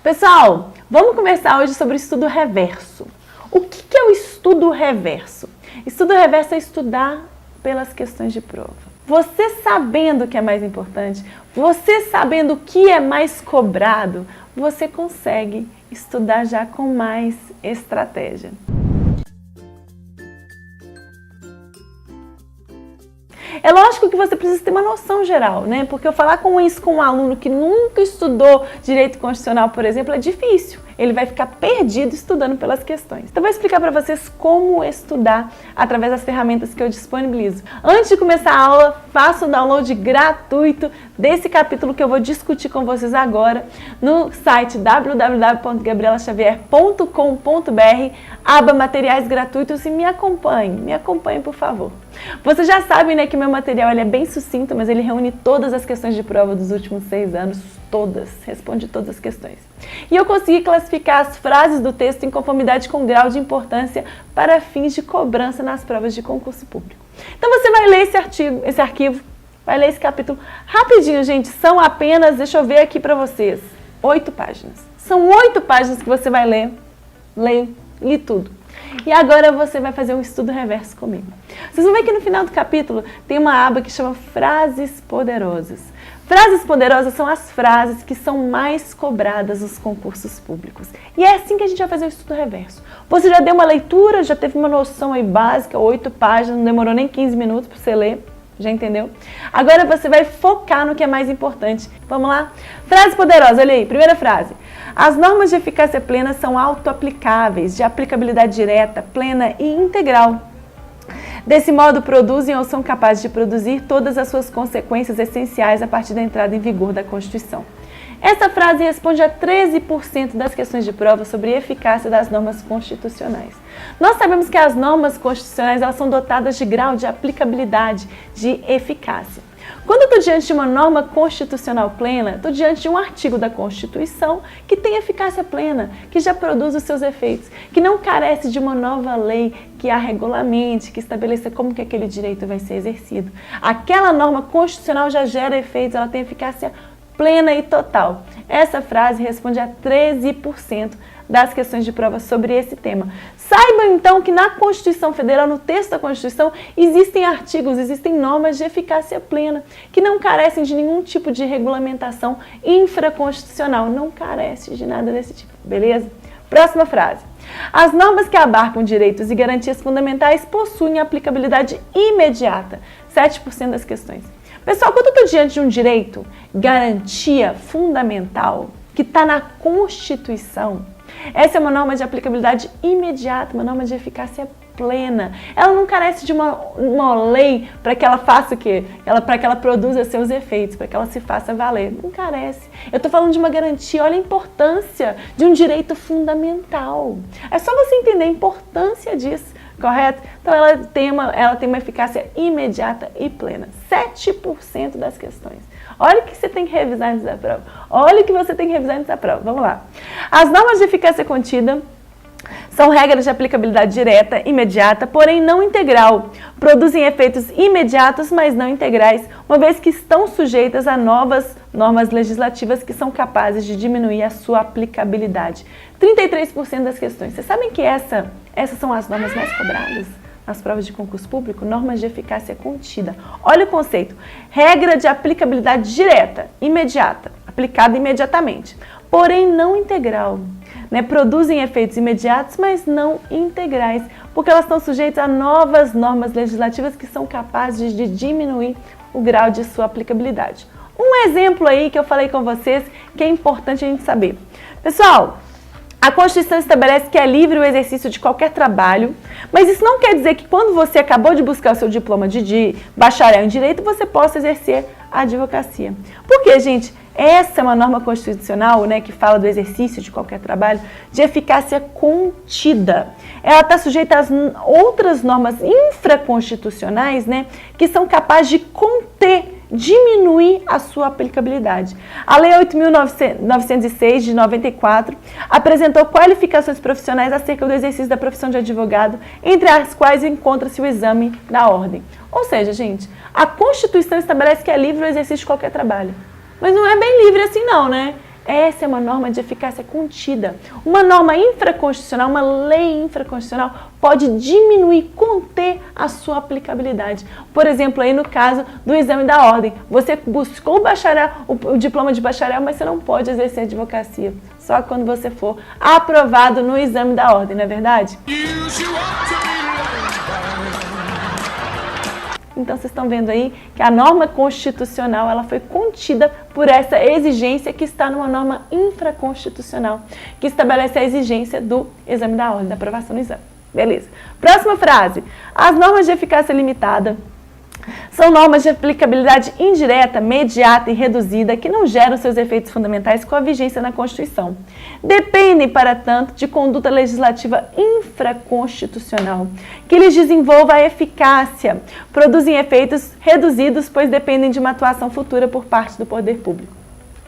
Pessoal, vamos conversar hoje sobre o estudo reverso. O que é o estudo reverso? Estudo reverso é estudar pelas questões de prova. Você sabendo o que é mais importante, você sabendo o que é mais cobrado, você consegue estudar já com mais estratégia. É lógico que você precisa ter uma noção geral, né? Porque eu falar com isso com um aluno que nunca estudou direito constitucional, por exemplo, é difícil. Ele vai ficar perdido estudando pelas questões. Então, eu vou explicar para vocês como estudar através das ferramentas que eu disponibilizo. Antes de começar a aula, faça o download gratuito desse capítulo que eu vou discutir com vocês agora no site www.gabrielaxavier.com.br, aba materiais gratuitos, e me acompanhe, por favor. Vocês já sabem, né, que meu material ele é bem sucinto, mas ele reúne todas as questões de prova dos últimos 6 anos, responde todas as questões. E eu consegui classificar as frases do texto em conformidade com o grau de importância para fins de cobrança nas provas de concurso público. Então você vai ler esse arquivo, vai ler esse capítulo rapidinho, gente. São apenas, deixa eu ver aqui para vocês, 8 páginas. São 8 páginas que você vai ler. Li tudo. E agora você vai fazer um estudo reverso comigo. Vocês vão ver que no final do capítulo tem uma aba que chama Frases Poderosas. Frases poderosas são as frases que são mais cobradas nos concursos públicos. E é assim que a gente vai fazer o estudo reverso. Você já deu uma leitura, já teve uma noção aí básica, 8 páginas, não demorou nem 15 minutos para você ler. Já entendeu? Agora você vai focar no que é mais importante. Vamos lá? Frase poderosa, olha aí, primeira frase. As normas de eficácia plena são auto-aplicáveis, de aplicabilidade direta, plena e integral. Desse modo, produzem ou são capazes de produzir todas as suas consequências essenciais a partir da entrada em vigor da Constituição. Essa frase responde a 13% das questões de prova sobre eficácia das normas constitucionais. Nós sabemos que as normas constitucionais elas são dotadas de grau de aplicabilidade, de eficácia. Quando eu estou diante de uma norma constitucional plena, estou diante de um artigo da Constituição que tem eficácia plena, que já produz os seus efeitos, que não carece de uma nova lei que a regulamente, que estabeleça como que aquele direito vai ser exercido. Aquela norma constitucional já gera efeitos, ela tem eficácia plena e total. Essa frase responde a 13% das questões de prova sobre esse tema. Saibam então que na Constituição Federal, no texto da Constituição, existem artigos, existem normas de eficácia plena, que não carecem de nenhum tipo de regulamentação infraconstitucional, não carece de nada desse tipo, beleza? Próxima frase. As normas que abarcam direitos e garantias fundamentais possuem aplicabilidade imediata, 7% das questões. Pessoal, quando eu estou diante de um direito, garantia fundamental, que está na Constituição, essa é uma norma de aplicabilidade imediata, uma norma de eficácia plena. Ela não carece de uma lei para que ela faça o quê? Para que ela produza seus efeitos, para que ela se faça valer. Não carece. Eu estou falando de uma garantia, olha a importância de um direito fundamental. É só você entender a importância disso, correto? Então ela tem uma eficácia imediata e plena. 7% das questões. Olha o que você tem que revisar antes da prova. Olha o que você tem que revisar antes da prova. Vamos lá. As normas de eficácia contida são regras de aplicabilidade direta, imediata, porém não integral. Produzem efeitos imediatos, mas não integrais, uma vez que estão sujeitas a novas normas legislativas que são capazes de diminuir a sua aplicabilidade. 33% das questões. Vocês sabem que essas são as normas mais cobradas nas provas de concurso público? Normas de eficácia contida. Olha o conceito. Regra de aplicabilidade direta, imediata, aplicada imediatamente, porém não integral. Produzem efeitos imediatos, mas não integrais, porque elas estão sujeitas a novas normas legislativas que são capazes de diminuir o grau de sua aplicabilidade. Um exemplo aí que eu falei com vocês que é importante a gente saber. Pessoal, a Constituição estabelece que é livre o exercício de qualquer trabalho, mas isso não quer dizer que quando você acabou de buscar o seu diploma de bacharel em Direito, você possa exercer a advocacia. Por quê, gente? Essa é uma norma constitucional, que fala do exercício de qualquer trabalho de eficácia contida. Ela está sujeita às outras normas infraconstitucionais, que são capazes de conter, diminuir a sua aplicabilidade. A Lei 8.906, de 94, apresentou qualificações profissionais acerca do exercício da profissão de advogado, entre as quais encontra-se o exame da ordem. Ou seja, gente, a Constituição estabelece que é livre o exercício de qualquer trabalho. Mas não é bem livre assim não, Essa é uma norma de eficácia contida. Uma norma infraconstitucional, uma lei infraconstitucional, pode diminuir, conter a sua aplicabilidade. Por exemplo, aí no caso do exame da ordem, você buscou o diploma de bacharel, mas você não pode exercer advocacia, só quando você for aprovado no exame da ordem, não é verdade? Então vocês estão vendo aí que a norma constitucional ela foi contida por essa exigência que está numa norma infraconstitucional, que estabelece a exigência do exame da ordem, da aprovação do exame. Beleza. Próxima frase. As normas de eficácia limitada são normas de aplicabilidade indireta, imediata e reduzida que não geram seus efeitos fundamentais com a vigência na Constituição. Dependem, para tanto, de conduta legislativa infraconstitucional, que lhes desenvolva a eficácia. Produzem efeitos reduzidos, pois dependem de uma atuação futura por parte do poder público.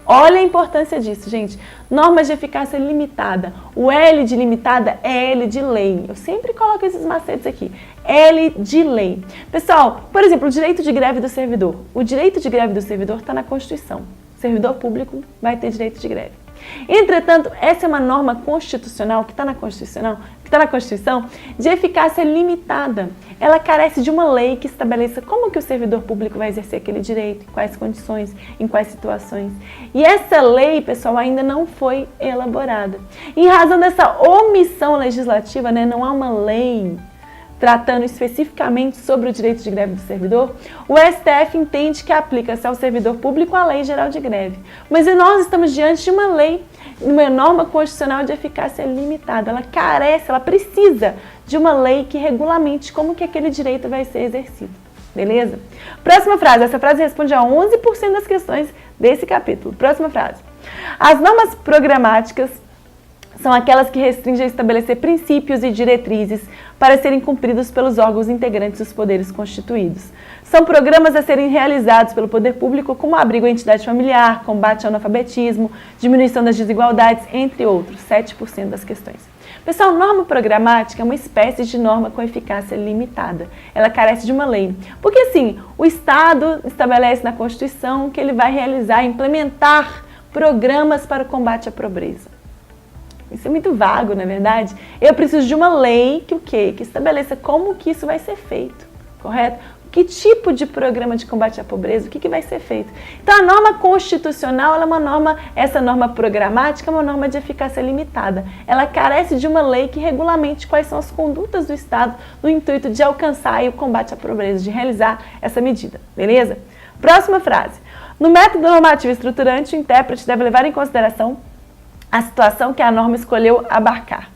Olha a importância disso, gente. Normas de eficácia limitada. O L de limitada é L de lei. Eu sempre coloco esses macetes aqui. L de lei. Pessoal, por exemplo, o direito de greve do servidor. O direito de greve do servidor está na Constituição. O servidor público vai ter direito de greve. Entretanto, essa é uma norma constitucional que está na Constituição de eficácia limitada. Ela carece de uma lei que estabeleça como que o servidor público vai exercer aquele direito, em quais condições, em quais situações. E essa lei, pessoal, ainda não foi elaborada. Em razão dessa omissão legislativa, não há uma lei tratando especificamente sobre o direito de greve do servidor, o STF entende que aplica-se ao servidor público a Lei Geral de Greve. Mas nós estamos diante de uma lei, uma norma constitucional de eficácia limitada. Ela carece, ela precisa de uma lei que regulamente como que aquele direito vai ser exercido. Beleza? Próxima frase. Essa frase responde a 11% das questões desse capítulo. Próxima frase. As normas programáticas são aquelas que restringem a estabelecer princípios e diretrizes para serem cumpridos pelos órgãos integrantes dos poderes constituídos. São programas a serem realizados pelo poder público como abrigo à entidade familiar, combate ao analfabetismo, diminuição das desigualdades, entre outros, 7% das questões. Pessoal, norma programática é uma espécie de norma com eficácia limitada. Ela carece de uma lei. Porque assim, o Estado estabelece na Constituição que ele vai realizar, implementar programas para o combate à pobreza. Isso é muito vago, não é verdade? Eu preciso de uma lei que o quê? Que estabeleça como que isso vai ser feito, correto? Que tipo de programa de combate à pobreza, o que vai ser feito? Então, a norma constitucional, ela é uma norma, essa norma programática é uma norma de eficácia limitada. Ela carece de uma lei que regulamente quais são as condutas do Estado no intuito de alcançar o combate à pobreza, de realizar essa medida, beleza? Próxima frase. No método normativo estruturante, o intérprete deve levar em consideração a situação que a norma escolheu abarcar,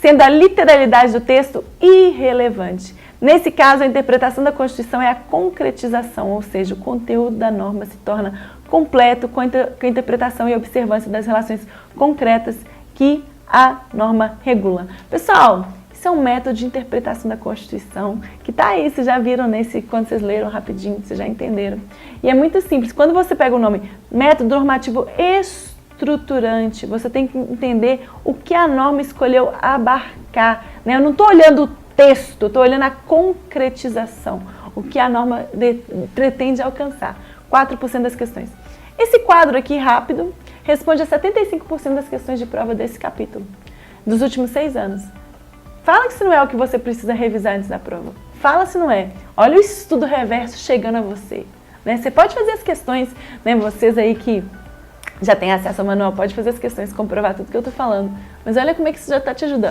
sendo a literalidade do texto irrelevante. Nesse caso, a interpretação da Constituição é a concretização, ou seja, o conteúdo da norma se torna completo com a interpretação e observância das relações concretas que a norma regula. Pessoal, isso é um método de interpretação da Constituição que está aí, vocês já viram quando vocês leram rapidinho, vocês já entenderam. E é muito simples, quando você pega o nome método normativo estruturante, você tem que entender o que a norma escolheu abarcar. Eu não estou olhando o texto, estou olhando a concretização, o que a norma pretende alcançar. 4% das questões. Esse quadro aqui, rápido, responde a 75% das questões de prova desse capítulo, dos últimos 6 anos. Fala que se não é o que você precisa revisar antes da prova. Fala se não é. Olha o estudo reverso chegando a você. Você pode fazer as questões, vocês aí que já têm acesso ao manual, pode fazer as questões, comprovar tudo que eu estou falando. Mas olha como é que isso já está te ajudando.